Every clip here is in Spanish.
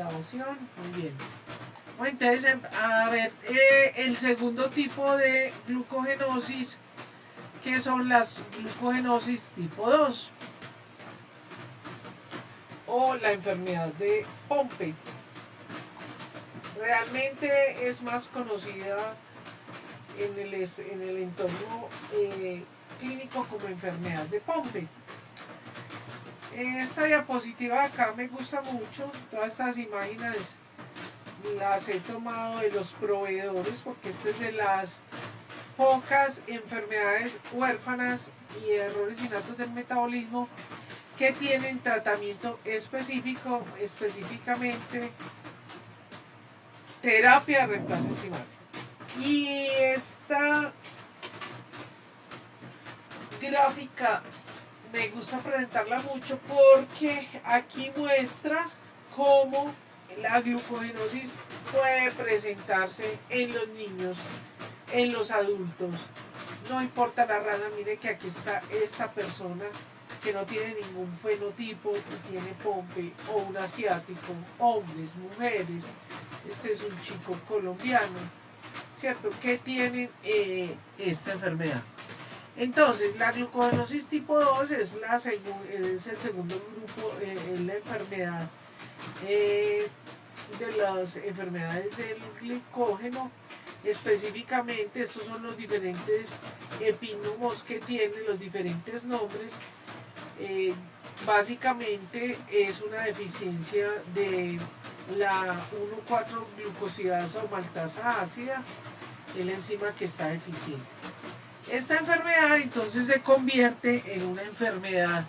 grabación, muy bien. Bueno, entonces, a ver, el segundo tipo de glucogenosis, que son las glucogenosis tipo 2 o la enfermedad de Pompe. Realmente es más conocida en el entorno clínico como enfermedad de Pompe. Esta diapositiva de acá me gusta mucho, todas estas imágenes las he tomado de los proveedores porque esta es de las pocas enfermedades huérfanas y errores innatos del metabolismo que tienen tratamiento específico, específicamente terapia de reemplazo enzimático. Y esta gráfica me gusta presentarla mucho porque aquí muestra cómo la glucogenosis puede presentarse en los niños, en los adultos, no importa la raza. Mire que aquí está esta persona que no tiene ningún fenotipo y tiene Pompe, o un asiático, hombres, mujeres. Este es un chico colombiano, ¿cierto?, que tienen esta enfermedad. Entonces, la glucogenosis tipo 2 es el segundo grupo en la enfermedad de las enfermedades del glucógeno. Específicamente, estos son los diferentes epínomos que tienen, los diferentes nombres. Básicamente es una deficiencia de la 1,4-glucosidasa o maltasa ácida, el enzima que está deficiente. Esta enfermedad entonces se convierte en una enfermedad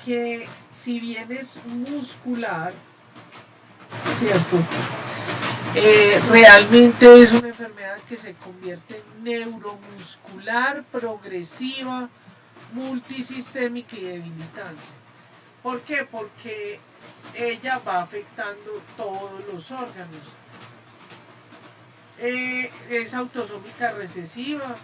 que, si bien es muscular, ¿cierto?, realmente es una enfermedad que se convierte en neuromuscular, progresiva, multisistémica y debilitante. ¿Por qué? Porque ella va afectando todos los órganos. Es autosómica recesiva.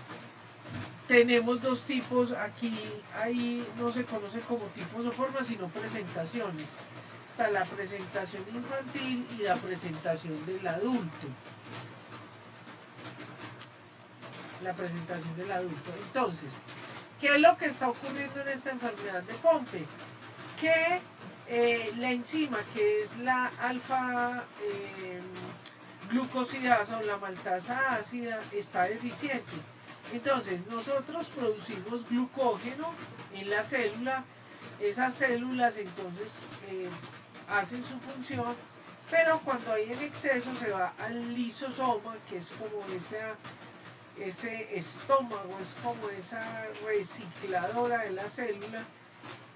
Tenemos dos tipos aquí, ahí no se conocen como tipos o formas, sino presentaciones. Está la presentación infantil y la presentación del adulto. La presentación del adulto. Entonces, ¿qué es lo que está ocurriendo en esta enfermedad de Pompe? Que la enzima, que es la alfa glucosidasa o la maltasa ácida, está deficiente. Entonces, nosotros producimos glucógeno en la célula. Esas células entonces hacen su función, pero cuando hay en exceso se va al lisosoma, que es como ese estómago, es como esa recicladora de la célula,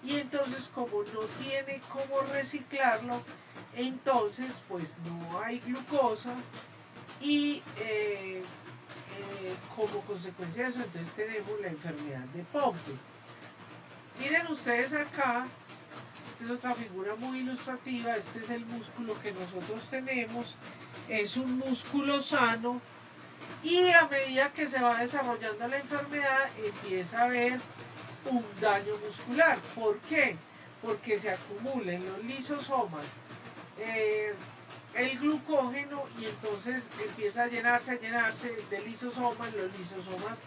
y entonces, como no tiene cómo reciclarlo, entonces pues no hay glucosa y como consecuencia de eso entonces tenemos la enfermedad de Pompe. Miren ustedes acá, esta es otra figura muy ilustrativa. Este es el músculo que nosotros tenemos, es un músculo sano, y a medida que se va desarrollando la enfermedad empieza a haber un daño muscular. ¿Por qué? Porque se acumula en los lisosomas el glucógeno, y entonces empieza a llenarse de lisosomas. Los lisosomas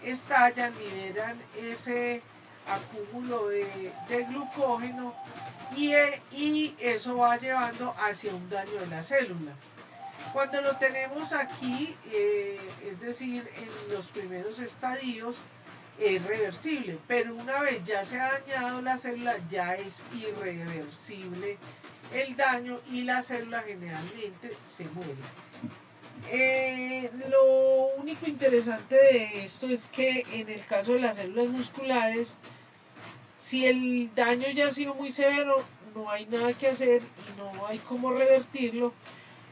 estallan, liberan ese acúmulo de glucógeno, y eso va llevando hacia un daño de la célula. Cuando lo tenemos aquí, es decir, en los primeros estadios, es reversible, pero una vez ya se ha dañado la célula, ya es irreversible el daño y la célula generalmente se muere. Lo único interesante de esto es que en el caso de las células musculares, si el daño ya ha sido muy severo, no hay nada que hacer y no hay cómo revertirlo.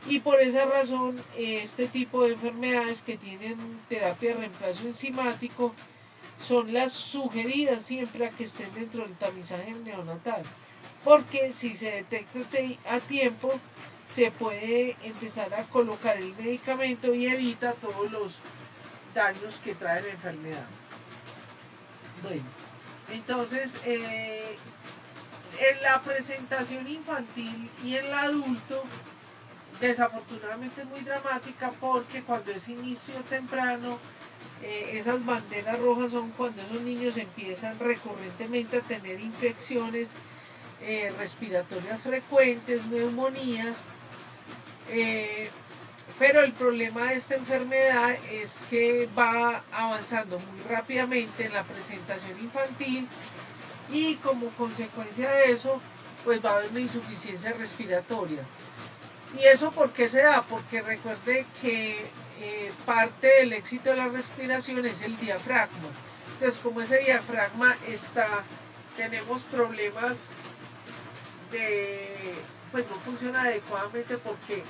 Y por esa razón, este tipo de enfermedades que tienen terapia de reemplazo enzimático son las sugeridas siempre a que estén dentro del tamizaje neonatal, porque si se detecta a tiempo, se puede empezar a colocar el medicamento y evita todos los daños que trae la enfermedad. Bueno, entonces En la presentación infantil y en el adulto, desafortunadamente es muy dramática porque cuando es inicio temprano, esas banderas rojas son cuando esos niños empiezan recurrentemente a tener infecciones respiratorias frecuentes, neumonías, pero el problema de esta enfermedad es que va avanzando muy rápidamente en la presentación infantil y como consecuencia de eso, pues va a haber una insuficiencia respiratoria. ¿Y eso por qué se da? Porque recuerde que parte del éxito de la respiración es el diafragma. Entonces, como ese diafragma tenemos problemas pues no funciona adecuadamente porque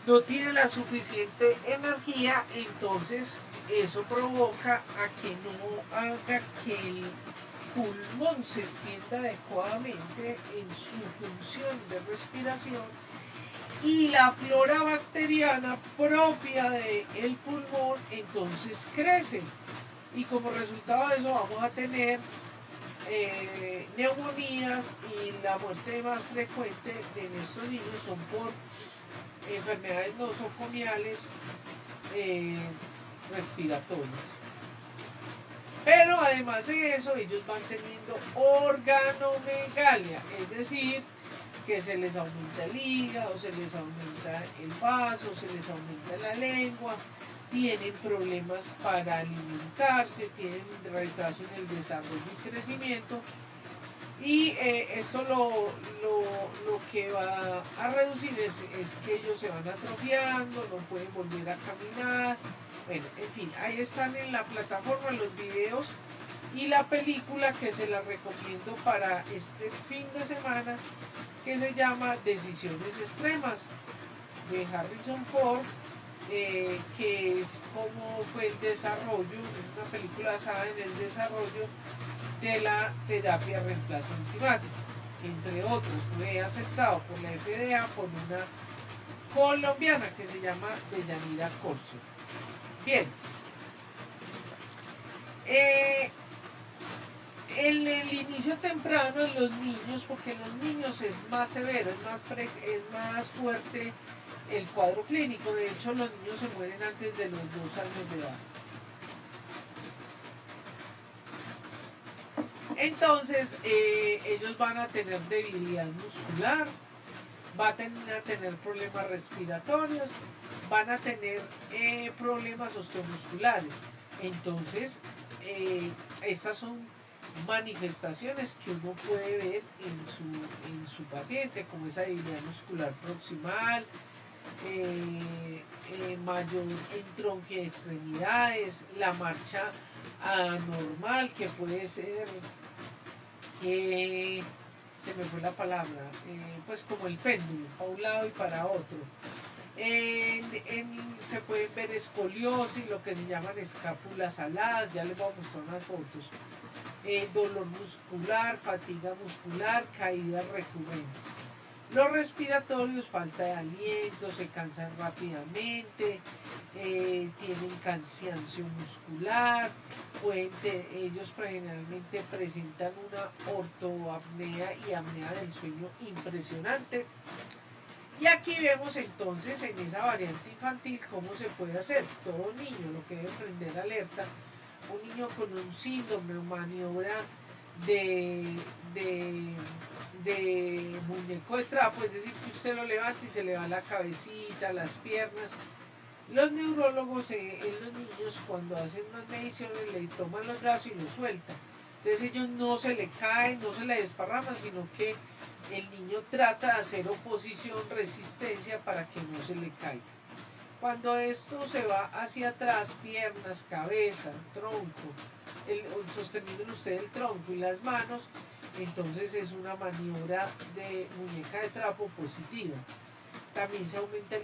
no tiene la suficiente energía, entonces eso provoca a que no haga que el pulmón se extienda adecuadamente en su función de respiración y la flora bacteriana propia del pulmón entonces crece y como resultado de eso vamos a tener neumonías y la muerte más frecuente de estos niños son por enfermedades nosocomiales respiratorias. Pero además de eso, ellos van teniendo organomegalia, es decir, que se les aumenta el hígado, se les aumenta el vaso, se les aumenta la lengua, tienen problemas para alimentarse, tienen retraso en el desarrollo y crecimiento. Y esto lo que va a reducir es que ellos se van atrofiando, no pueden volver a caminar. Bueno, en fin, ahí están en la plataforma los videos y la película que se la recomiendo para este fin de semana, que se llama Decisiones Extremas, de Harrison Ford, que es como fue el desarrollo, es una película basada en el desarrollo de la terapia reemplazo enzimático, que entre otros fue aceptado por la FDA por una colombiana que se llama Deyanira Corso. Bien, en el inicio temprano en los niños, porque en los niños es más severo, es más fuerte el cuadro clínico, de hecho los niños se mueren antes de los 2 años de edad. Entonces, ellos van a tener debilidad muscular, van a tener problemas respiratorios, van a tener problemas osteomusculares. Entonces, estas son manifestaciones que uno puede ver en su paciente, como esa debilidad muscular proximal, mayor entronque de extremidades, la marcha anormal, que puede ser, se me fue la palabra, pues como el péndulo, para un lado y para otro. Se pueden ver escoliosis, lo que se llaman escápulas aladas, ya les voy a mostrar unas fotos. Dolor muscular, fatiga muscular, caídas recurrentes. Los respiratorios, falta de aliento, se cansan rápidamente, tienen cansancio muscular, ellos generalmente presentan una ortoapnea y apnea del sueño impresionante. Y aquí vemos entonces en esa variante infantil cómo se puede hacer. Todo niño lo que debe prender alerta, un niño con un síndrome o maniobra de muñeco de trapo, es decir, que usted lo levanta y se le va la cabecita, las piernas. Los neurólogos en los niños cuando hacen unas mediciones le toman los brazos y los sueltan. Entonces ellos no se le caen, no se le desparraman, sino que el niño trata de hacer oposición, resistencia para que no se le caiga. Cuando esto se va hacia atrás, piernas, cabeza, tronco, sosteniendo usted el tronco y las manos, entonces es una maniobra de muñeca de trapo positiva. También se aumenta el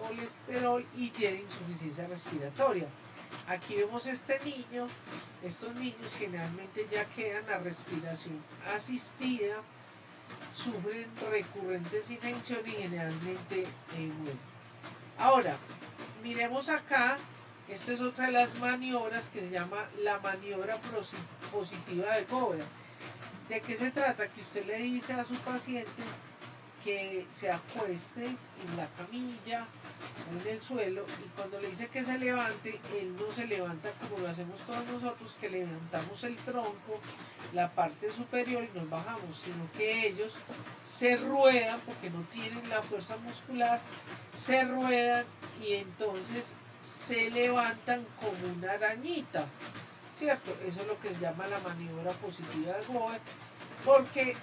colesterol y tiene insuficiencia respiratoria. Aquí vemos estos niños generalmente ya quedan a respiración asistida, sufren recurrentes infecciones y generalmente mueren. Ahora, miremos acá Esta es otra de las maniobras que se llama la maniobra positiva de Gover. ¿De qué se trata? Que usted le dice a su paciente que se acueste en la camilla o en el suelo, y cuando le dice que se levante, él no se levanta como lo hacemos todos nosotros, que levantamos el tronco, la parte superior y nos bajamos, sino que ellos se ruedan porque no tienen la fuerza muscular, se ruedan y entonces se levantan como una arañita, ¿cierto? Eso es lo que se llama la maniobra positiva de Gover, porque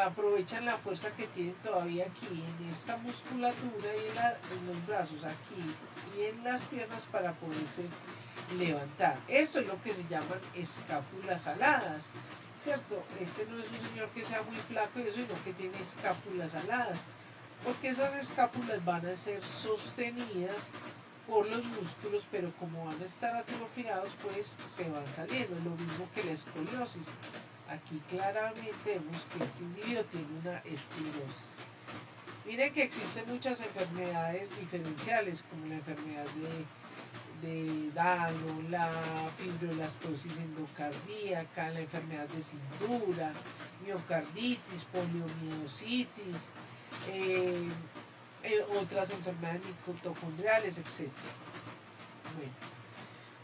aprovechan la fuerza que tienen todavía aquí en esta musculatura y en los brazos, aquí y en las piernas, para poderse levantar. Eso es lo que se llaman escápulas aladas, ¿cierto? Este no es un señor que sea muy flaco y eso, sino que tiene escápulas aladas, porque esas escápulas van a ser sostenidas por los músculos, pero como van a estar atrofiados, pues se van saliendo. Es lo mismo que la escoliosis. Aquí claramente vemos que este individuo tiene una esclerosis. Miren que existen muchas enfermedades diferenciales, como la enfermedad de Dano, la fibrolastosis endocardíaca, la enfermedad de cintura, miocarditis, poliomiositis, otras enfermedades mitocondriales, etc. Bueno,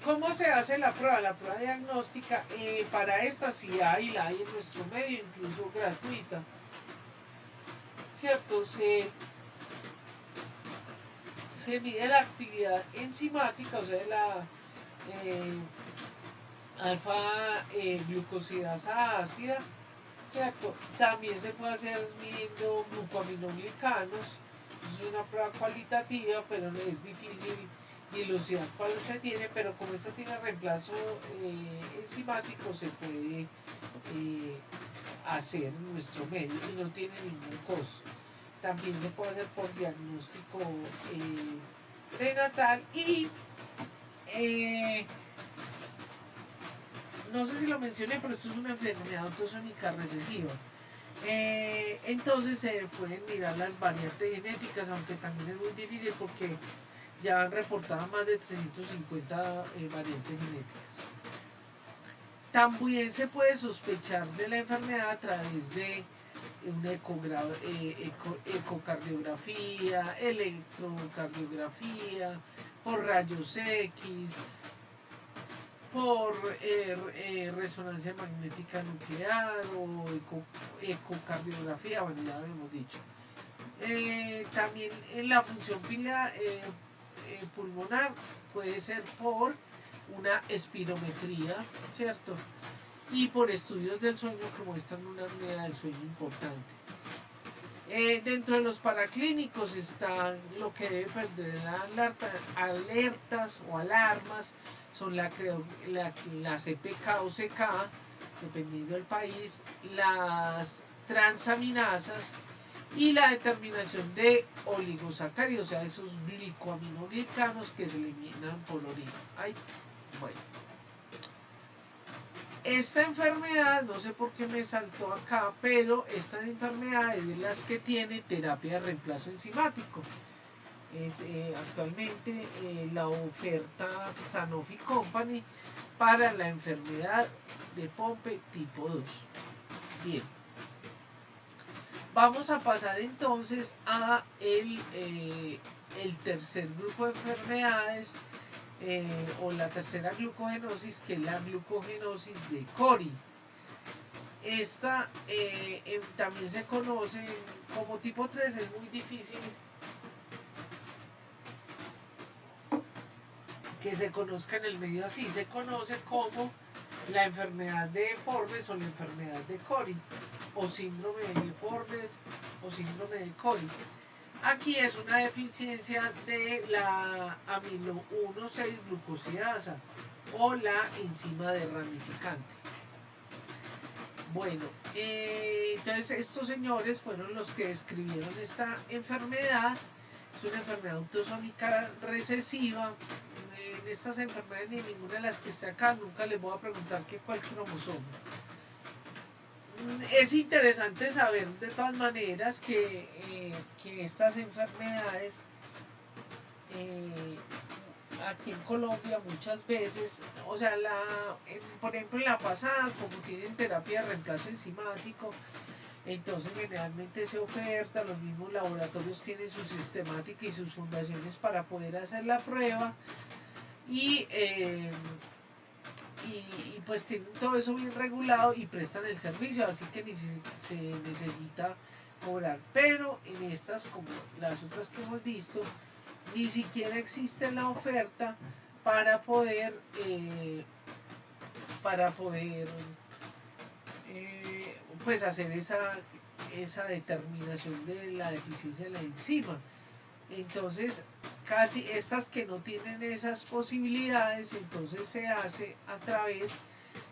¿cómo se hace la prueba? La prueba diagnóstica, para esta sí hay, la hay en nuestro medio, incluso gratuita, ¿cierto? Se mide la actividad enzimática, o sea, la alfa glucosidasa ácida, ¿cierto? También se puede hacer midiendo glucoaminoglicanos. Es una prueba cualitativa, pero es difícil dilucidar cuál se tiene, pero como esta tiene reemplazo enzimático, se puede hacer en nuestro medio y no tiene ningún costo. También se puede hacer por diagnóstico prenatal y no sé si lo mencioné, pero esto es una enfermedad autosómica recesiva. Entonces se pueden mirar las variantes genéticas, aunque también es muy difícil porque ya han reportado más de 350 variantes genéticas. También se puede sospechar de la enfermedad a través de una ecocardiografía, electrocardiografía, por rayos X, por resonancia magnética nuclear o ecocardiografía, bueno, ya lo hemos dicho. También en la función pulmonar puede ser por una espirometría, ¿cierto? Y por estudios del sueño que muestran una apnea del sueño importante. Dentro de los paraclínicos están lo que debe perder alertas o alarmas, son la CPK o CK, dependiendo del país, las transaminasas y la determinación de oligosacáridos, o sea, esos glicoaminoglicanos que se eliminan por orina. Ay, bueno. Esta enfermedad, no sé por qué me saltó acá, pero esta enfermedad es de las que tiene terapia de reemplazo enzimático. Es actualmente la oferta Sanofi Company para la enfermedad de Pompe tipo 2. Bien. Vamos a pasar entonces a el tercer grupo de enfermedades o la tercera glucogenosis, que es la glucogenosis de Cori. Esta también se conoce como tipo 3, es muy difícil que se conozca en el medio así, se conoce como la enfermedad de Forbes o la enfermedad de Cori, o síndrome de Forbes o síndrome de Cori. Aquí es una deficiencia de la amino 1,6-glucosidasa o la enzima de ramificante. Bueno, entonces estos señores fueron los que describieron esta enfermedad. Es una enfermedad autosómica recesiva. En estas enfermedades, ni ninguna de las que está acá, nunca les voy a preguntar cuál cromosoma. Es interesante saber de todas maneras que estas enfermedades aquí en Colombia muchas veces, o sea, por ejemplo en la pasada, como tienen terapia de reemplazo enzimático, entonces generalmente se oferta, los mismos laboratorios tienen su sistemática y sus fundaciones para poder hacer la prueba y, pues tienen todo eso bien regulado y prestan el servicio, así que ni se necesita cobrar. Pero en estas, como las otras que hemos visto, ni siquiera existe la oferta para poder para poder pues hacer esa determinación de la deficiencia de la enzima. Entonces, casi estas que no tienen esas posibilidades, entonces se hace a través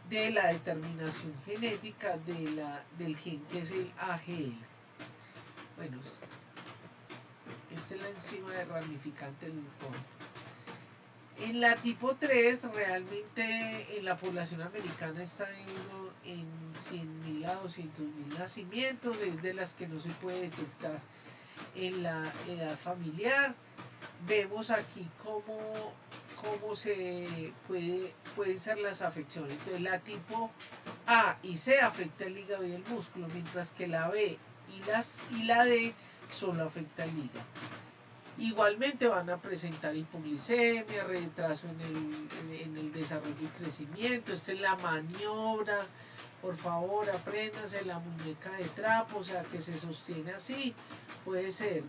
de la determinación genética del gen que es el AGL. Bueno, esta es la enzima de ramificante del linfoma. En la tipo 3, realmente en la población americana está en 100.000 a 200.000 nacimientos, es de las que no se puede detectar en la edad familiar. Vemos aquí cómo pueden ser las afecciones. Entonces, la tipo A y C afecta el hígado y el músculo, mientras que la B y la D solo afecta el hígado. Igualmente van a presentar hipoglicemia, retraso en el desarrollo y crecimiento. Esta es la maniobra. Por favor, apréndanse la muñeca de trapo, o sea, que se sostiene así. Puede ser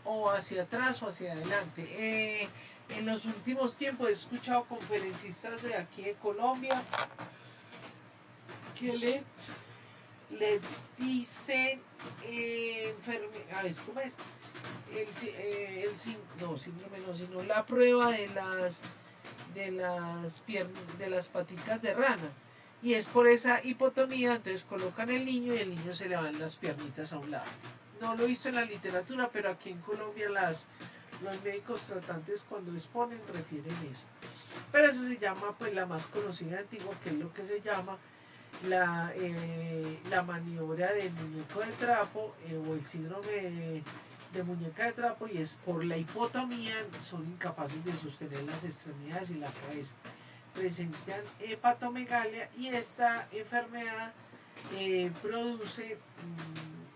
o hacia atrás o hacia adelante. En los últimos tiempos he escuchado conferencistas de aquí de Colombia que le dicen a ver, ¿cómo es? Síndrome no, sino la prueba de las paticas de rana. Y es por esa hipotonía, entonces colocan el niño y el niño se le van las piernitas a un lado. No lo he visto en la literatura, pero aquí en Colombia los médicos tratantes cuando exponen refieren eso. Pero eso se llama pues la más conocida antigua, que es lo que se llama la maniobra del muñeco de trapo o el síndrome de muñeca de trapo, y es por la hipotonía, son incapaces de sostener las extremidades y la cabeza. Presentan hepatomegalia y esta enfermedad produce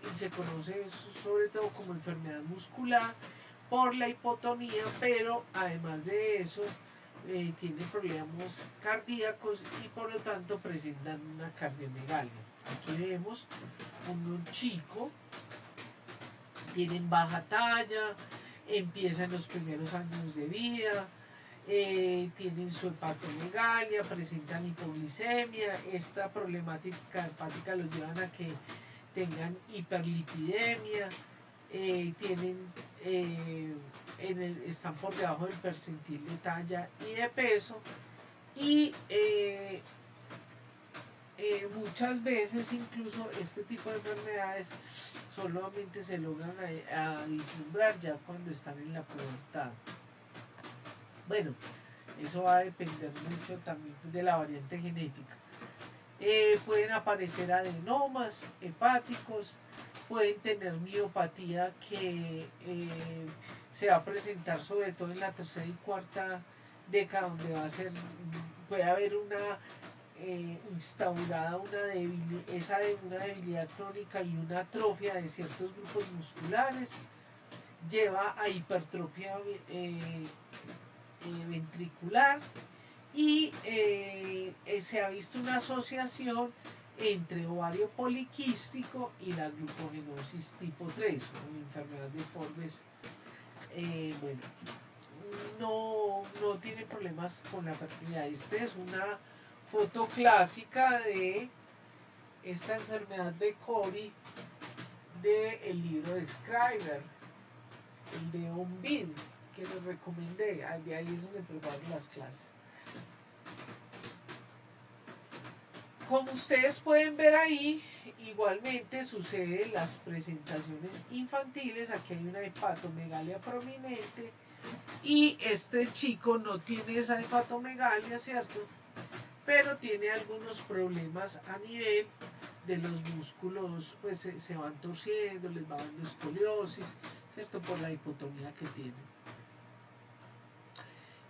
y se conoce sobre todo como enfermedad muscular por la hipotonía, pero además de eso tienen problemas cardíacos y por lo tanto presentan una cardiomegalia. Aquí vemos un chico, tienen baja talla, empiezan los primeros años de vida, tienen su hepatomegalia, presentan hipoglicemia. Esta problemática hepática los llevan a que tengan hiperlipidemia, están por debajo del percentil de talla y de peso, y muchas veces incluso este tipo de enfermedades solamente se logran a vislumbrar ya cuando están en la pubertad. Bueno, eso va a depender mucho también de la variante genética. Pueden aparecer adenomas hepáticos, pueden tener miopatía que se va a presentar sobre todo en la tercera y cuarta década, donde puede haber instaurada una debilidad crónica y una atrofia de ciertos grupos musculares, lleva a hipertrofia ventricular, y se ha visto una asociación entre ovario poliquístico y la glucogenosis tipo 3, una enfermedad de Forbes. Bueno, no tiene problemas con la fertilidad. Esta es una foto clásica de esta enfermedad de Cori del libro de Scriber, el de Ombid, que les recomendé. De ahí es donde preparo las clases. Como ustedes pueden ver ahí, igualmente sucede en las presentaciones infantiles. Aquí hay una hepatomegalia prominente y este chico no tiene esa hepatomegalia, ¿cierto? Pero tiene algunos problemas a nivel de los músculos, pues se van torciendo, les va dando escoliosis, ¿cierto? Por la hipotonía que tienen.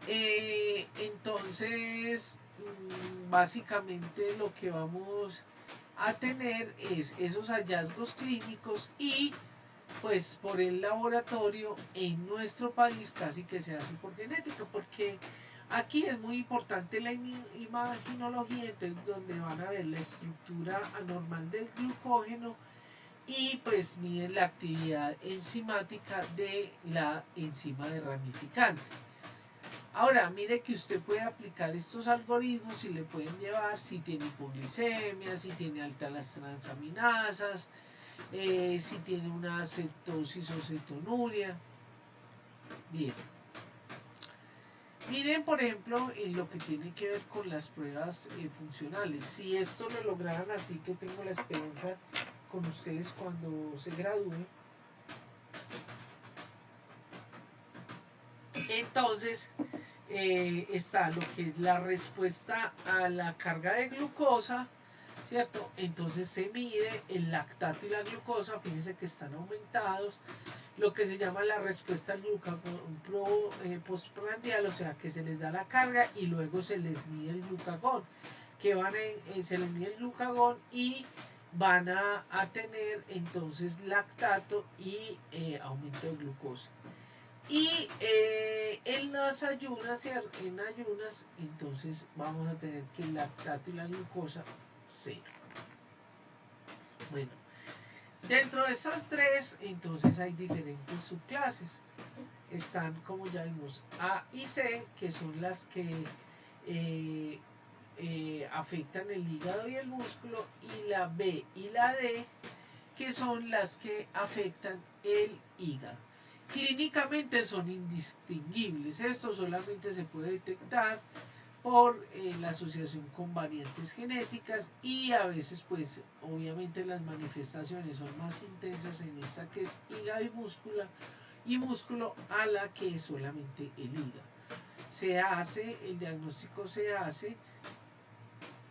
Entonces, básicamente lo que vamos a tener es esos hallazgos clínicos y pues por el laboratorio en nuestro país casi que se hace por genética, porque aquí es muy importante la imaginología, entonces donde van a ver la estructura anormal del glucógeno y pues miden la actividad enzimática de la enzima de ramificante. Ahora, mire que usted puede aplicar estos algoritmos y le pueden llevar si tiene hipoglicemia, si tiene altas las transaminasas, si tiene una cetosis o cetonuria. Bien. Miren, por ejemplo, en lo que tiene que ver con las pruebas funcionales. Si esto lo lograran así, que tengo la esperanza con ustedes cuando se gradúen, entonces está lo que es la respuesta a la carga de glucosa, ¿cierto? Entonces se mide el lactato y la glucosa, fíjense que están aumentados, lo que se llama la respuesta al glucagón postprandial, o sea que se les da la carga y luego se les mide el glucagón, que se les mide el glucagón y van a tener entonces lactato y aumento de glucosa. Y en las ayunas, en ayunas, entonces vamos a tener que el lactato y la glucosa cero. Bueno, dentro de estas tres, entonces hay diferentes subclases. Están, como ya vimos, A y C, que son las que afectan el hígado y el músculo, y la B y la D, que son las que afectan el hígado. Clínicamente son indistinguibles. Esto solamente se puede detectar por la asociación con variantes genéticas y a veces pues obviamente las manifestaciones son más intensas en esta que es hígado y músculo a la que es solamente el hígado. El diagnóstico se hace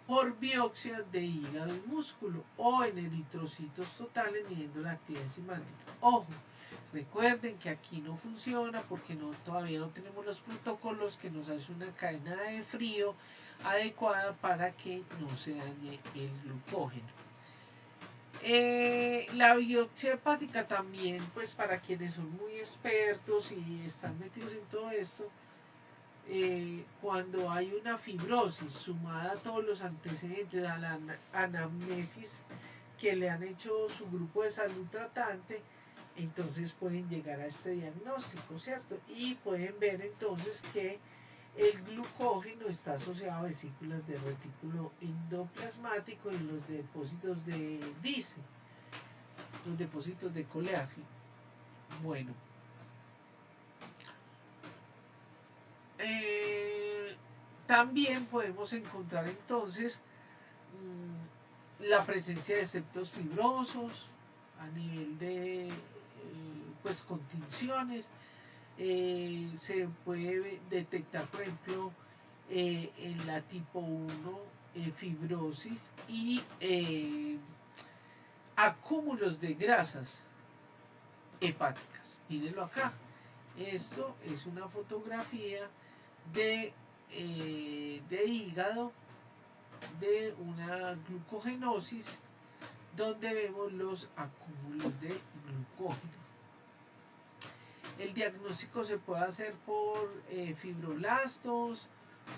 por biopsia de hígado y músculo o en eritrocitos totales midiendo la actividad enzimática. Ojo, recuerden que aquí no funciona porque todavía no tenemos los protocolos que nos hacen una cadena de frío adecuada para que no se dañe el glucógeno. La biopsia hepática también, pues para quienes son muy expertos y están metidos en todo esto, cuando hay una fibrosis sumada a todos los antecedentes, a la anamnesis que le han hecho su grupo de salud tratante, entonces pueden llegar a este diagnóstico, ¿cierto? Y pueden ver entonces que el glucógeno está asociado a vesículas de retículo endoplasmático y los depósitos de DICE, los depósitos de colágeno. Bueno, también podemos encontrar entonces la presencia de septos fibrosos a nivel de pues continciones. Se puede detectar, por ejemplo, en la tipo 1 fibrosis y acúmulos de grasas hepáticas. Mírenlo acá. Esto es una fotografía de hígado, de una glucogenosis, donde vemos los acúmulos de glucógeno. El diagnóstico se puede hacer por fibroblastos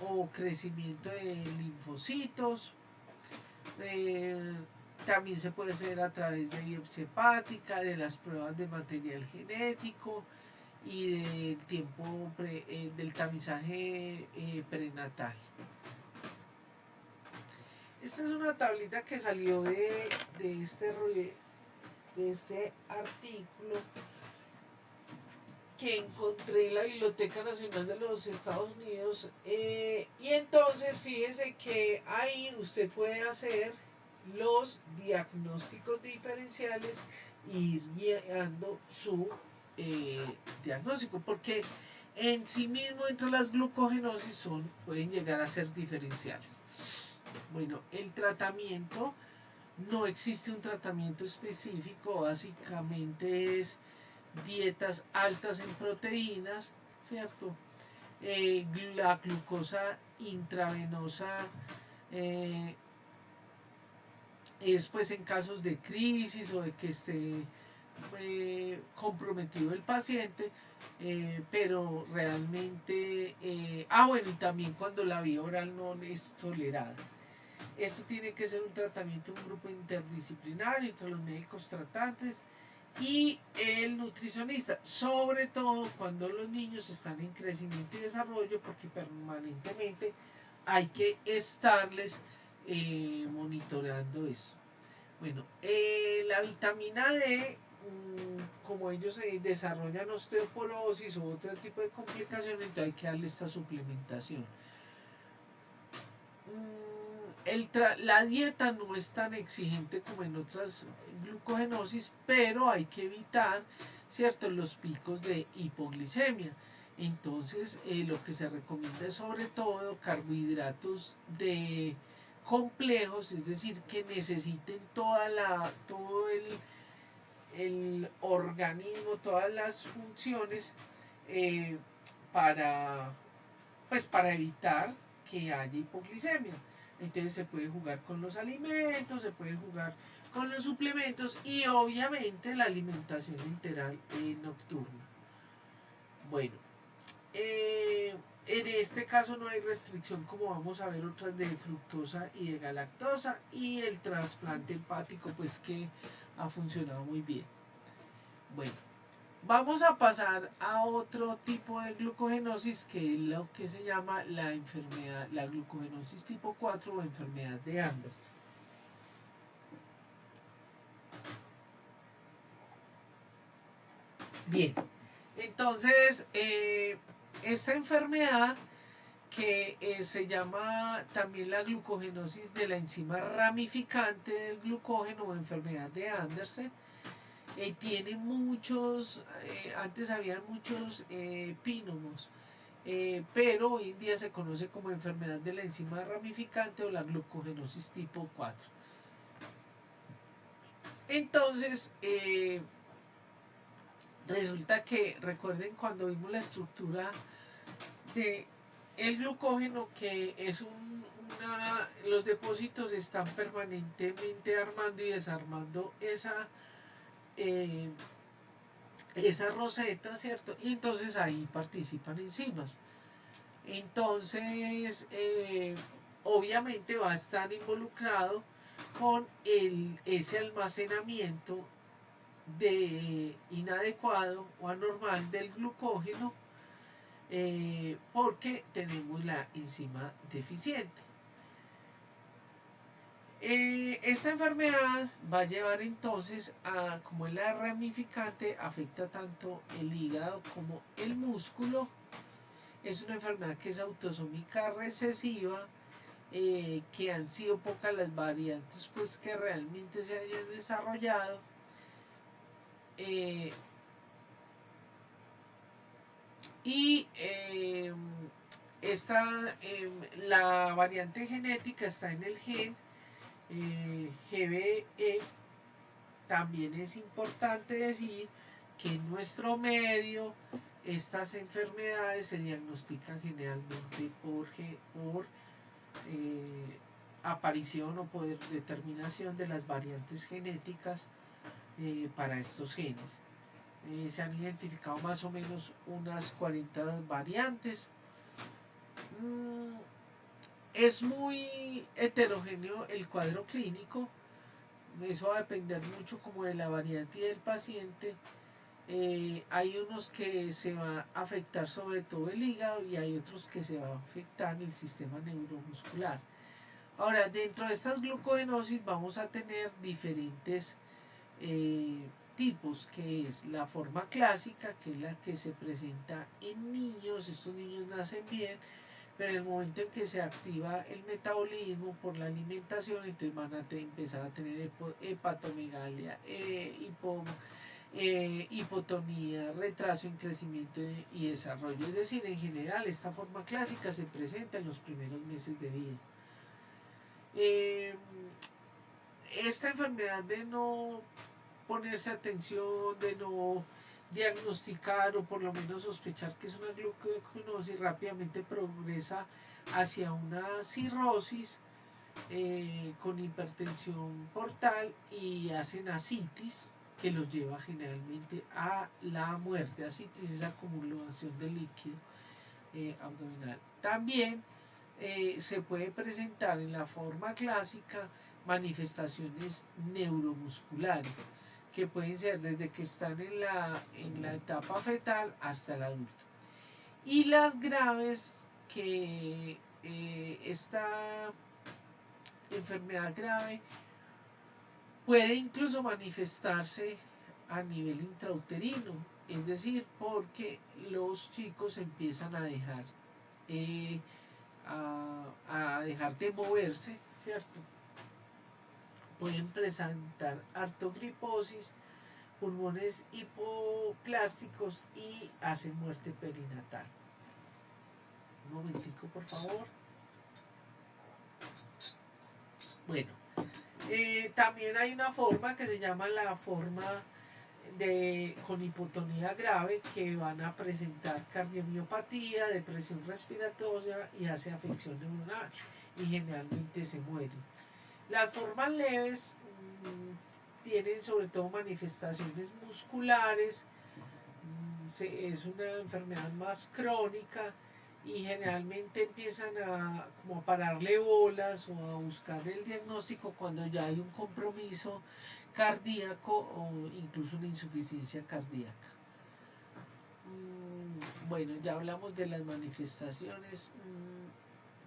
o crecimiento de linfocitos. También se puede hacer a través de biopsia hepática, de las pruebas de material genético y del tiempo del tamizaje prenatal. Esta es una tablita que salió de este artículo que encontré en la Biblioteca Nacional de los Estados Unidos, y entonces fíjese que ahí usted puede hacer los diagnósticos diferenciales e ir guiando su diagnóstico, porque en sí mismo entre las glucogenosis pueden llegar a ser diferenciales. Bueno, el tratamiento, no existe un tratamiento específico, básicamente es dietas altas en proteínas, ¿cierto? la glucosa intravenosa es pues en casos de crisis o de que esté comprometido el paciente, pero realmente, bueno, y también cuando la vía oral no es tolerada. Esto tiene que ser un tratamiento, un grupo interdisciplinario entre los médicos tratantes y el nutricionista, sobre todo cuando los niños están en crecimiento y desarrollo, porque permanentemente hay que estarles monitoreando eso. Bueno, la vitamina D, como ellos desarrollan osteoporosis o otro tipo de complicaciones, entonces hay que darle esta suplementación. La dieta no es tan exigente como en otras glucogenosis, pero hay que evitar, ¿cierto?, los picos de hipoglicemia. Entonces, lo que se recomienda es sobre todo carbohidratos de complejos, es decir, que necesiten todo el organismo, todas las funciones eh, para, pues, para evitar que haya hipoglicemia. Entonces se puede jugar con los alimentos, se puede jugar con los suplementos y obviamente la alimentación integral nocturna. Bueno, en este caso no hay restricción como vamos a ver otras de fructosa y de galactosa, y el trasplante hepático pues que ha funcionado muy bien. Bueno, vamos a pasar a otro tipo de glucogenosis, que es lo que se llama la enfermedad, la glucogenosis tipo 4 o enfermedad de Andersen. Bien, entonces esta enfermedad que se llama también la glucogenosis de la enzima ramificante del glucógeno o enfermedad de Andersen, tiene muchos, antes había muchos epínomos, pero hoy en día se conoce como enfermedad de la enzima ramificante o la glucogenosis tipo 4. Entonces, resulta que, recuerden cuando vimos la estructura de el glucógeno, que es los depósitos están permanentemente armando y desarmando eh, esa roseta, ¿cierto? Y entonces ahí participan enzimas. Entonces, obviamente va a estar involucrado con ese almacenamiento inadecuado o anormal del glucógeno, porque tenemos la enzima deficiente. Esta enfermedad va a llevar entonces a, como es la ramificante, afecta tanto el hígado como el músculo. Es una enfermedad que es autosómica recesiva, que han sido pocas las variantes pues que realmente se hayan desarrollado. La variante genética está en el gen GBE. También es importante decir que en nuestro medio estas enfermedades se diagnostican generalmente por aparición o por determinación de las variantes genéticas para estos genes. Se han identificado más o menos unas 40 variantes. Es muy heterogéneo el cuadro clínico. Eso va a depender mucho como de la variante y del paciente. Hay unos que se va a afectar sobre todo el hígado y hay otros que se va a afectar el sistema neuromuscular. Ahora, dentro de estas glucogenosis vamos a tener diferentes tipos, que es la forma clásica, que es la que se presenta en niños. Estos niños nacen bien, pero en el momento en que se activa el metabolismo por la alimentación, entonces van a empezar a tener hepatomegalia, hipotonía, retraso en crecimiento y desarrollo. Es decir, en general esta forma clásica se presenta en los primeros meses de vida. Esta enfermedad, de no ponerse atención, de no diagnosticar o por lo menos sospechar que es una glucogenosis, rápidamente progresa hacia una cirrosis con hipertensión portal y hacen ascitis que los lleva generalmente a la muerte. Ascitis es acumulación de líquido abdominal. También se puede presentar en la forma clásica manifestaciones neuromusculares que pueden ser desde que están en la etapa fetal hasta el adulto. Y las graves, que esta enfermedad grave puede incluso manifestarse a nivel intrauterino, es decir, porque los chicos empiezan a dejar de moverse, ¿cierto? Pueden presentar artrogriposis, pulmones hipoplásticos y hacen muerte perinatal. Un momentico, por favor. Bueno, también hay una forma que se llama la forma con hipotonía grave, que van a presentar cardiomiopatía, depresión respiratoria y hace afección neuronal y generalmente se mueren. Las formas leves tienen sobre todo manifestaciones musculares, es una enfermedad más crónica y generalmente empiezan como a pararle bolas o a buscar el diagnóstico cuando ya hay un compromiso cardíaco o incluso una insuficiencia cardíaca. Bueno, ya hablamos de las manifestaciones.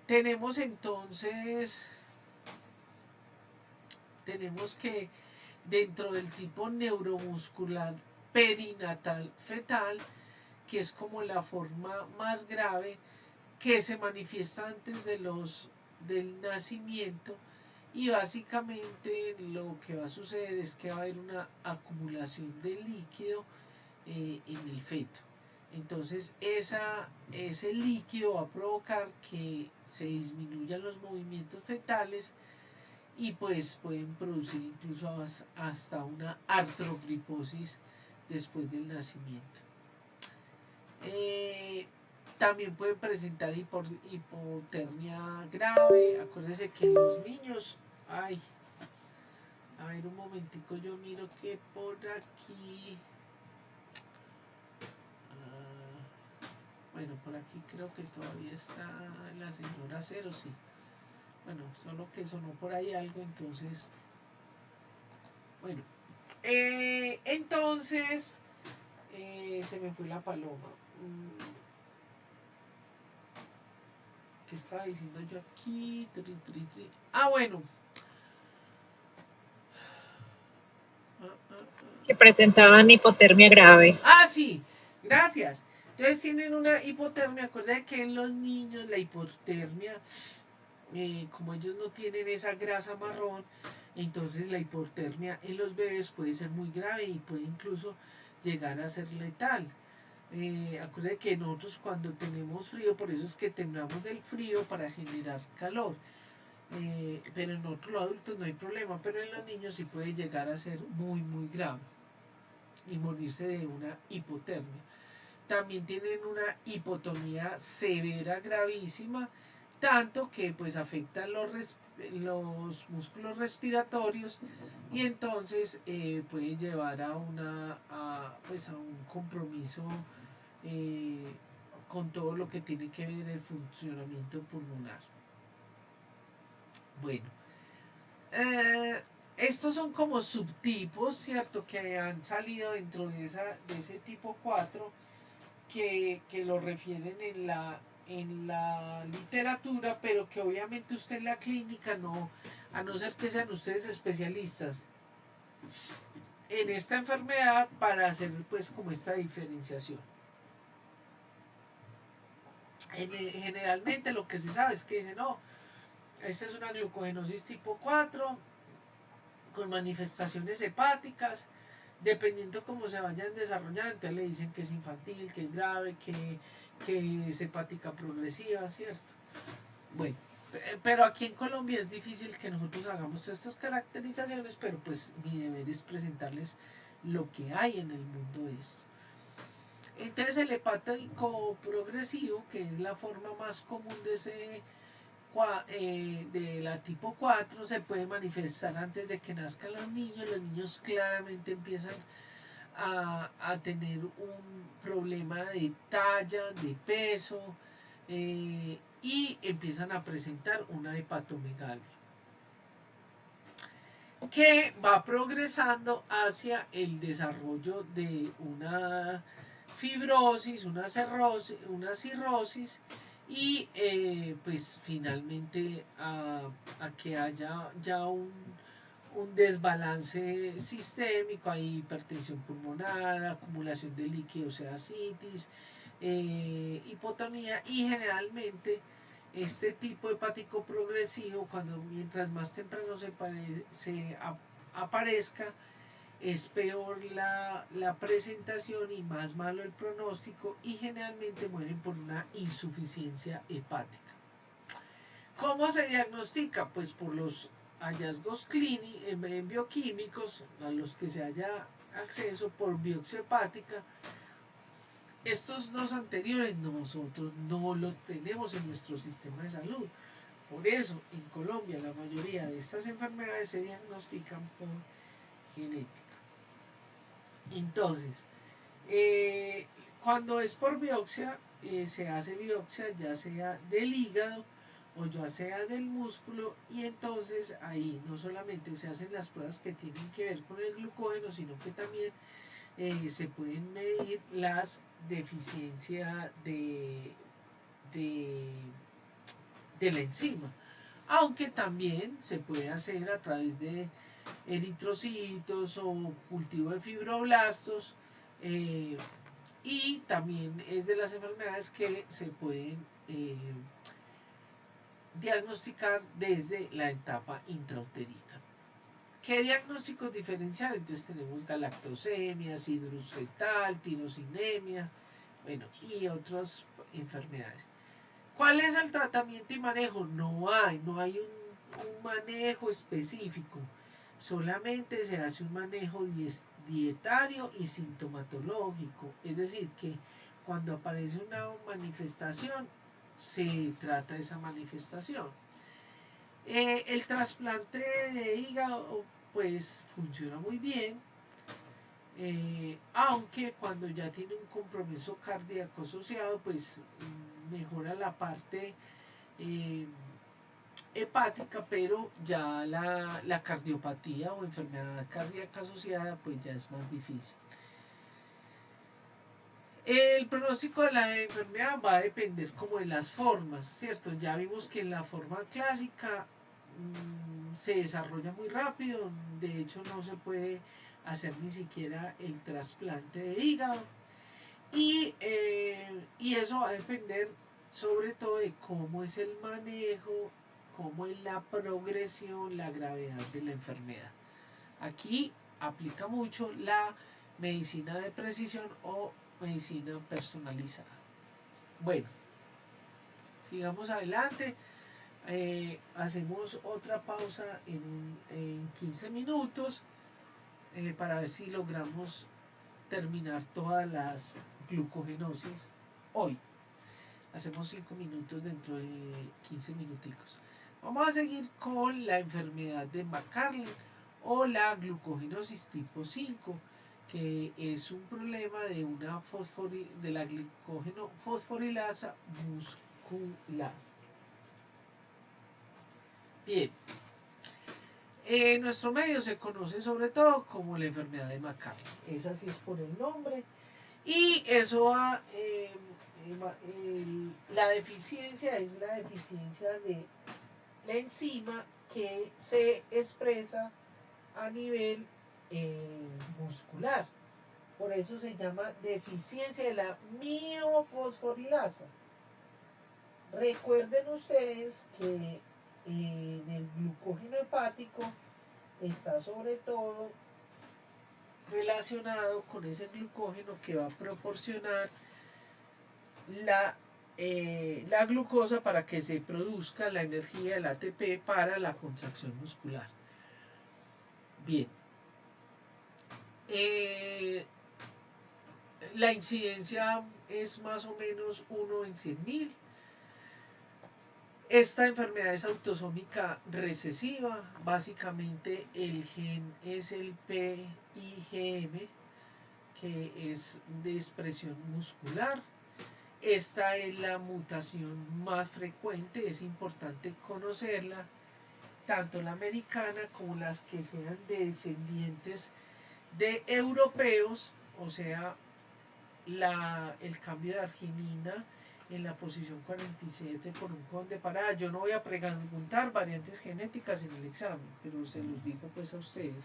Tenemos que dentro del tipo neuromuscular perinatal fetal, que es como la forma más grave, que se manifiesta antes del nacimiento, y básicamente lo que va a suceder es que va a haber una acumulación de líquido en el feto. Entonces ese líquido va a provocar que se disminuyan los movimientos fetales y pues pueden producir incluso hasta una artrogriposis después del nacimiento. También pueden presentar hipotermia grave. Acuérdense que los niños, a ver un momentico, yo miro que por aquí, bueno, por aquí creo que todavía está la señora Cero, sí. Bueno, solo que sonó por ahí algo, entonces, bueno, entonces, se me fue la paloma. ¿Qué estaba diciendo yo aquí? Bueno. Que presentaban hipotermia grave. Sí, gracias. Entonces tienen una hipotermia. Acuérdense que en los niños la hipotermia, como ellos no tienen esa grasa marrón, entonces la hipotermia en los bebés puede ser muy grave y puede incluso llegar a ser letal. Acuérdense que nosotros cuando tenemos frío, por eso es que temblamos del frío para generar calor. Pero en otros adultos no hay problema, pero en los niños sí puede llegar a ser muy, muy grave y morirse de una hipotermia. También tienen una hipotonía severa gravísima, tanto que pues afecta los músculos respiratorios y entonces puede llevar a un compromiso con todo lo que tiene que ver el funcionamiento pulmonar. Bueno, estos son como subtipos, ¿cierto? Que han salido dentro de ese tipo 4 que lo refieren en la literatura, pero que obviamente usted en la clínica no, a no ser que sean ustedes especialistas en esta enfermedad para hacer pues como esta diferenciación. Generalmente lo que se sabe es que dicen, no, esta es una glucogenosis tipo 4 con manifestaciones hepáticas, dependiendo cómo se vayan desarrollando, entonces le dicen que es infantil, que es grave, que es hepática progresiva, ¿cierto? Bueno, pero aquí en Colombia es difícil que nosotros hagamos todas estas caracterizaciones, pero pues mi deber es presentarles lo que hay en el mundo de esto. Entonces el hepático progresivo, que es la forma más común de la tipo 4, se puede manifestar antes de que nazcan los niños. Los niños claramente empiezan a tener un problema de talla, de peso, y empiezan a presentar una hepatomegalia que va progresando hacia el desarrollo de una fibrosis, una cirrosis y pues finalmente a que haya ya un desbalance sistémico, hay hipertensión pulmonar, acumulación de líquidos, ascitis, hipotonía, y generalmente este tipo hepático progresivo, mientras más temprano se aparezca, es peor la presentación y más malo el pronóstico, y generalmente mueren por una insuficiencia hepática. ¿Cómo se diagnostica? Pues por los hallazgos bioquímicos a los que se haya acceso por biopsia hepática. Estos dos anteriores nosotros no los tenemos en nuestro sistema de salud. Por eso en Colombia la mayoría de estas enfermedades se diagnostican por genética. Entonces, cuando es por biopsia, se hace biopsia ya sea del hígado o ya sea del músculo, y entonces ahí no solamente se hacen las pruebas que tienen que ver con el glucógeno, sino que también se pueden medir las deficiencias de la enzima, aunque también se puede hacer a través de eritrocitos o cultivo de fibroblastos, y también es de las enfermedades que se pueden diagnosticar desde la etapa intrauterina. ¿Qué diagnósticos diferenciales? Entonces tenemos galactosemia, sidrus fetal, tirosinemia, bueno, y otras enfermedades. ¿Cuál es el tratamiento y manejo? No hay un manejo específico. Solamente se hace un manejo dietario y sintomatológico. Es decir, que cuando aparece una manifestación, se trata esa manifestación. El trasplante de hígado pues funciona muy bien, aunque cuando ya tiene un compromiso cardíaco asociado, pues mejora la parte hepática, pero ya la cardiopatía o enfermedad cardíaca asociada pues ya es más difícil. El pronóstico de la enfermedad va a depender como de las formas, ¿cierto? Ya vimos que en la forma clásica se desarrolla muy rápido, de hecho no se puede hacer ni siquiera el trasplante de hígado, y eso va a depender sobre todo de cómo es el manejo, cómo es la progresión, la gravedad de la enfermedad. Aquí aplica mucho la medicina de precisión o medicina personalizada. Bueno, sigamos adelante. Hacemos otra pausa en 15 minutos para ver si logramos terminar todas las glucogenosis hoy. Hacemos 5 minutos dentro de 15 minuticos. Vamos a seguir con la enfermedad de McCarlen o la glucogenosis tipo 5, que es un problema de de la glicógeno fosforilasa muscular. Bien, en nuestro medio se conoce sobre todo como la enfermedad de McCarlen. Esa sí es por el nombre. Y eso va, la deficiencia es la deficiencia de la enzima que se expresa a nivel muscular. Por eso se llama deficiencia de la miofosforilasa. Recuerden ustedes que en el glucógeno hepático está sobre todo relacionado con ese glucógeno que va a proporcionar la glucosa para que se produzca la energía del ATP para la contracción muscular. Bien. La incidencia es más o menos 1 en 100.000. Esta enfermedad es autosómica recesiva. Básicamente el gen es el PIGM, que es de expresión muscular. Esta es la mutación más frecuente, es importante conocerla, tanto la americana como las que sean descendientes de europeos, o sea, el cambio de arginina en la posición 47 por un codón de parada. Yo no voy a preguntar variantes genéticas en el examen, pero se los digo pues a ustedes.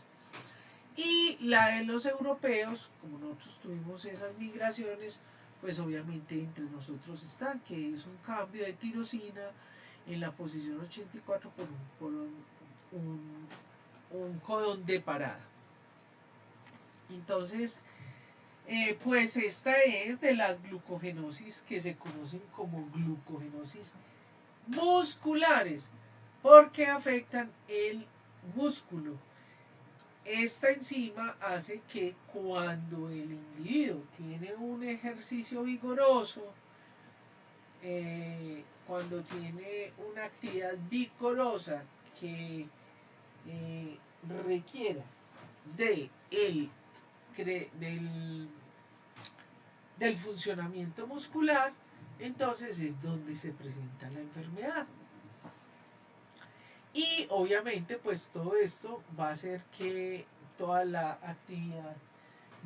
Y la de los europeos, como nosotros tuvimos esas migraciones, pues obviamente entre nosotros están, que es un cambio de tirosina en la posición 84 un codón de parada. Entonces, pues esta es de las glucogenosis que se conocen como glucogenosis musculares, porque afectan el músculo. Esta enzima hace que cuando el individuo tiene un ejercicio vigoroso, cuando tiene una actividad vigorosa que requiera del funcionamiento muscular, entonces es donde se presenta la enfermedad. Y obviamente pues todo esto va a hacer que toda la actividad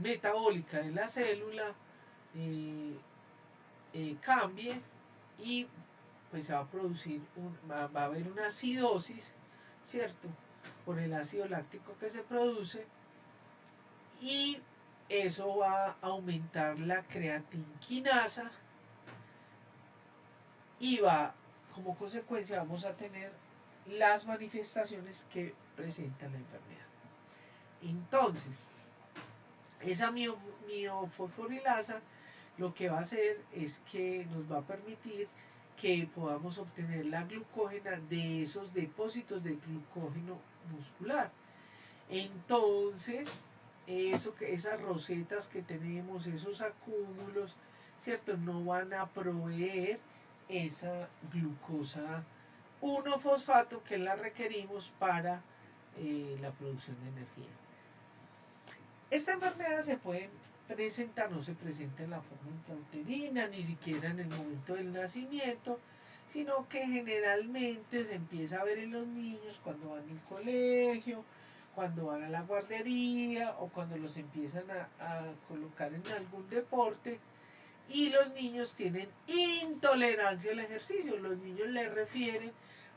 metabólica de la célula cambie y pues se va a producir, va a haber una acidosis, ¿cierto? Por el ácido láctico que se produce, y eso va a aumentar la creatinquinasa y como consecuencia vamos a tener las manifestaciones que presenta la enfermedad. Entonces, esa miofosforilasa lo que va a hacer es que nos va a permitir que podamos obtener la glucógena de esos depósitos de glucógeno muscular. Entonces, esas rosetas que tenemos, esos acúmulos, ¿cierto? No van a proveer esa glucosa 1-fosfato que la requerimos para la producción de energía. Esta enfermedad se puede presentar, no se presenta en la forma intrauterina, ni siquiera en el momento del nacimiento, sino que generalmente se empieza a ver en los niños cuando van al colegio, cuando van a la guardería o cuando los empiezan a colocar en algún deporte, y los niños tienen intolerancia al ejercicio. Los niños le refieren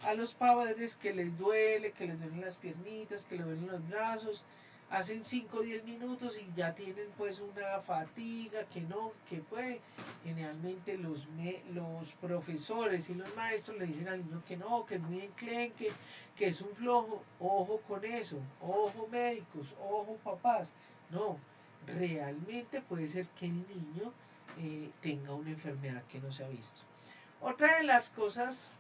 a los padres que les duelen las piernitas, que les duelen los brazos, hacen 5 o 10 minutos y ya tienen pues una fatiga que puede. Generalmente los profesores y los maestros le dicen al niño que no, que es muy enclenque, que es un flojo. Ojo con eso, ojo médicos, ojo papás. No, realmente puede ser que el niño tenga una enfermedad que no se ha visto. Otra de las cosas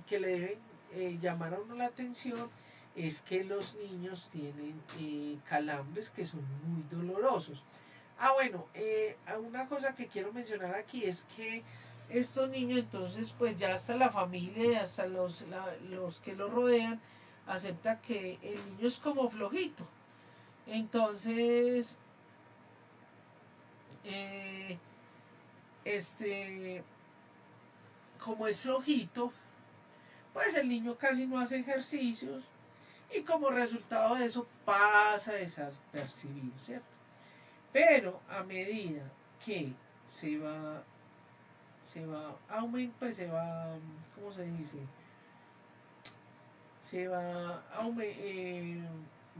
que le deben llamar a uno la atención es que los niños tienen calambres que son muy dolorosos. Bueno, una cosa que quiero mencionar aquí es que estos niños, entonces, pues ya hasta la familia y hasta los que lo rodean acepta que el niño es como flojito. Entonces, como es flojito, pues el niño casi no hace ejercicios y como resultado de eso pasa desapercibido, ¿cierto? Pero a medida que ¿cómo se dice?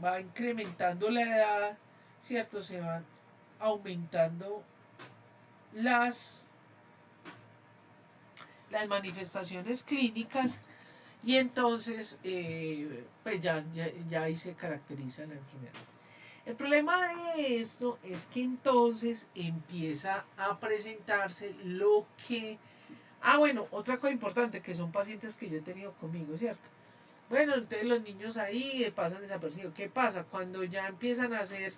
Va incrementando la edad, ¿cierto? Se van aumentando las manifestaciones clínicas, y entonces pues ya ahí se caracteriza la enfermedad. El problema de esto es que entonces empieza a presentarse lo que... bueno, otra cosa importante, que son pacientes que yo he tenido conmigo, ¿cierto? Bueno, entonces los niños ahí pasan desapercibidos. ¿Qué pasa? Cuando ya empiezan a hacer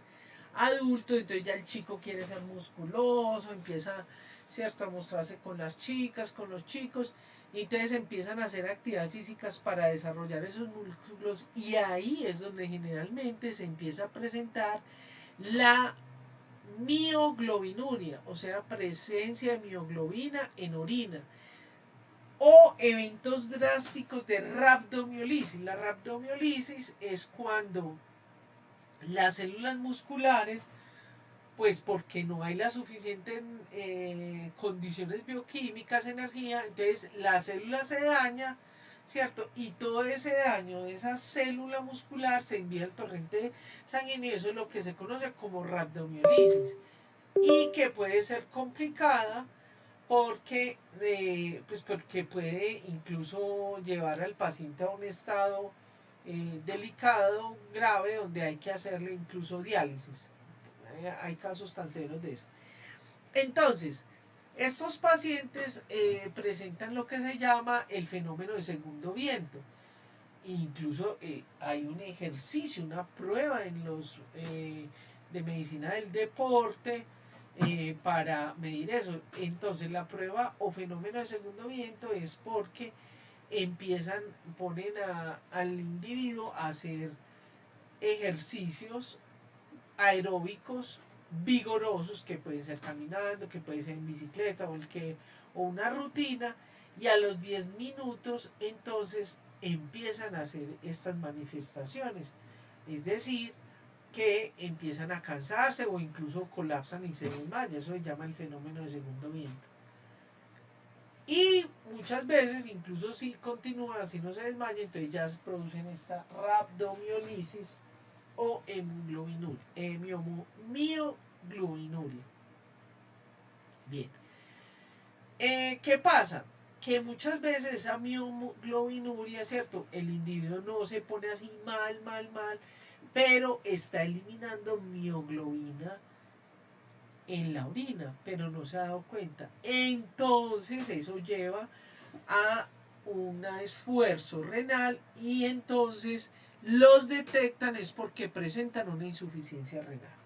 adulto, entonces ya el chico quiere ser musculoso, empieza, ¿cierto?, a mostrarse con las chicas, con los chicos, y entonces empiezan a hacer actividades físicas para desarrollar esos músculos, y ahí es donde generalmente se empieza a presentar la mioglobinuria, o sea, presencia de mioglobina en orina, o eventos drásticos de rhabdomiolisis. La rhabdomiolisis es cuando las células musculares, pues porque no hay las suficientes condiciones bioquímicas, energía, entonces la célula se daña, ¿cierto? Y todo ese daño de esa célula muscular se envía al torrente sanguíneo, y eso es lo que se conoce como rhabdomiolisis, y que puede ser complicada porque puede incluso llevar al paciente a un estado delicado, grave, donde hay que hacerle incluso diálisis. Hay casos tan severos de eso. Entonces, estos pacientes presentan lo que se llama el fenómeno de segundo viento. Incluso hay un ejercicio, una prueba en los de medicina del deporte para medir eso. Entonces la prueba o fenómeno de segundo viento es porque ponen al individuo a hacer ejercicios aeróbicos vigorosos, que pueden ser caminando, que puede ser en bicicleta, o una rutina, y a los 10 minutos entonces empiezan a hacer estas manifestaciones, es decir, que empiezan a cansarse o incluso colapsan y se desmayan. Eso se llama el fenómeno de segundo viento. Y muchas veces, incluso si continúan, si no se desmayan, entonces ya se producen esta rhabdomiolisis o mioglobinuria. Bien. ¿Qué pasa? Que muchas veces esa mioglobinuria, ¿cierto? El individuo no se pone así mal, pero está eliminando mioglobina en la orina, pero no se ha dado cuenta. Entonces eso lleva a un esfuerzo renal, y entonces los detectan es porque presentan una insuficiencia renal.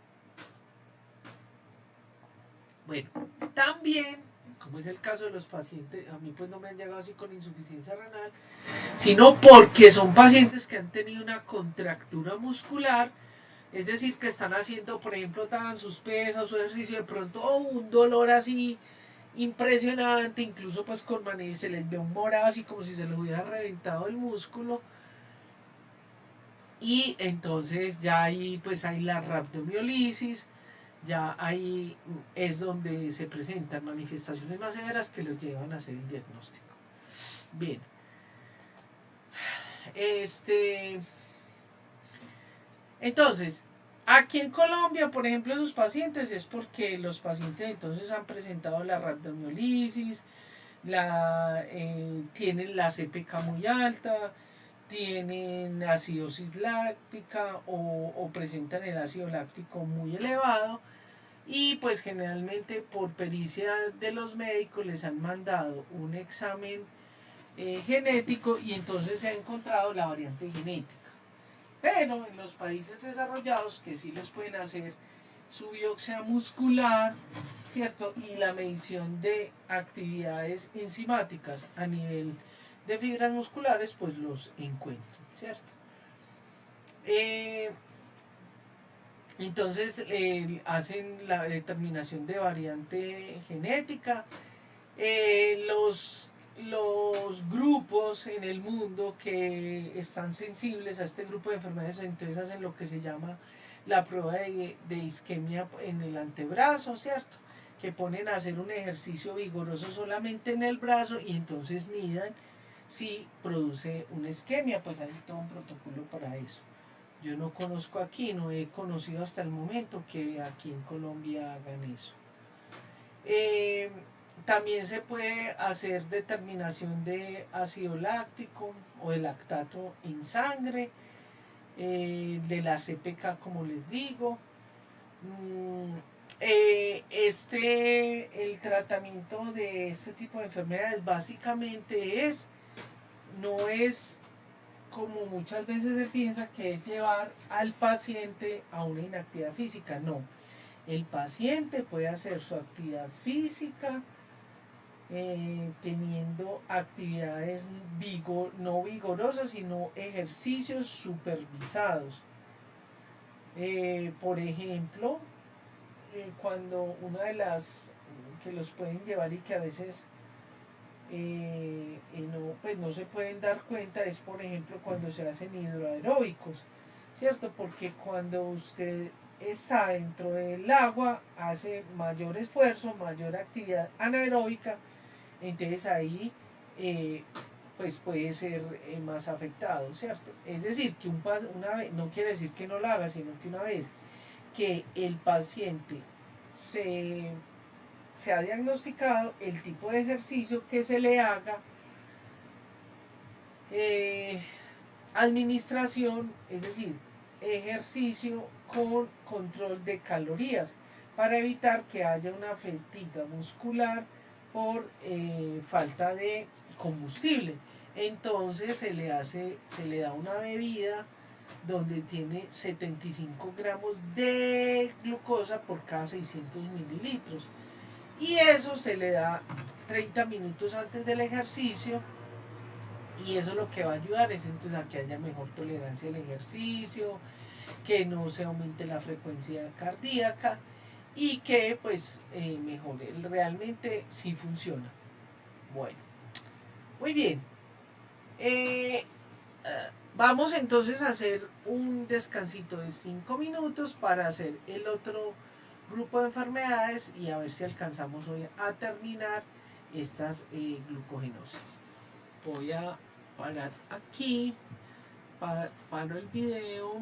Bueno, también, como es el caso de los pacientes, a mí pues no me han llegado así con insuficiencia renal, sino porque son pacientes que han tenido una contractura muscular, es decir, que están haciendo, por ejemplo, sus pesas, su ejercicio, de pronto un dolor así impresionante, incluso pues con manejo se les ve un morado así como si se les hubiera reventado el músculo, y entonces ya ahí pues hay la rhabdomiolisis, ya ahí es donde se presentan manifestaciones más severas que los llevan a hacer el diagnóstico. Bien, entonces, aquí en Colombia, por ejemplo, sus pacientes es porque los pacientes entonces han presentado la rhabdomiolisis, tienen la CPK muy alta, tienen acidosis láctica o presentan el ácido láctico muy elevado, y pues generalmente por pericia de los médicos les han mandado un examen genético, y entonces se ha encontrado la variante genética. Pero en los países desarrollados, que sí les pueden hacer su biopsia muscular, ¿cierto? Y la medición de actividades enzimáticas a nivel de fibras musculares, pues los encuentran, ¿cierto? Entonces hacen la determinación de variante genética. Los grupos en el mundo que están sensibles a este grupo de enfermedades, entonces hacen lo que se llama la prueba de isquemia en el antebrazo, ¿cierto? Que ponen a hacer un ejercicio vigoroso solamente en el brazo, y entonces midan si produce una isquemia. Pues hay todo un protocolo para eso. Yo no conozco aquí, no he conocido hasta el momento que aquí en Colombia hagan eso. También se puede hacer determinación de ácido láctico o de lactato en sangre, de la CPK, como les digo. El tratamiento de este tipo de enfermedades básicamente no es como muchas veces se piensa que es llevar al paciente a una inactividad física. No, el paciente puede hacer su actividad física teniendo actividades no vigorosas, sino ejercicios supervisados. Por ejemplo, cuando una de las que los pueden llevar y que a veces pues no se pueden dar cuenta es, por ejemplo, cuando se hacen hidroaeróbicos, ¿cierto? Porque cuando usted está dentro del agua hace mayor esfuerzo, mayor actividad anaeróbica, entonces ahí pues puede ser más afectado, ¿cierto? Es decir, que una vez, no quiere decir que no lo haga, sino que una vez que el paciente se ha diagnosticado, el tipo de ejercicio que se le haga, administración, es decir, ejercicio con control de calorías, para evitar que haya una fatiga muscular por falta de combustible. Entonces se le da una bebida donde tiene 75 gramos de glucosa por cada 600 mililitros. Y eso se le da 30 minutos antes del ejercicio. Y eso lo que va a ayudar es entonces a que haya mejor tolerancia al ejercicio, que no se aumente la frecuencia cardíaca y que pues mejore. Realmente sí funciona. Bueno, muy bien. Vamos entonces a hacer un descansito de 5 minutos para hacer el otro grupo de enfermedades y a ver si alcanzamos hoy a terminar estas glucogenosis. Voy a parar aquí, paro el video.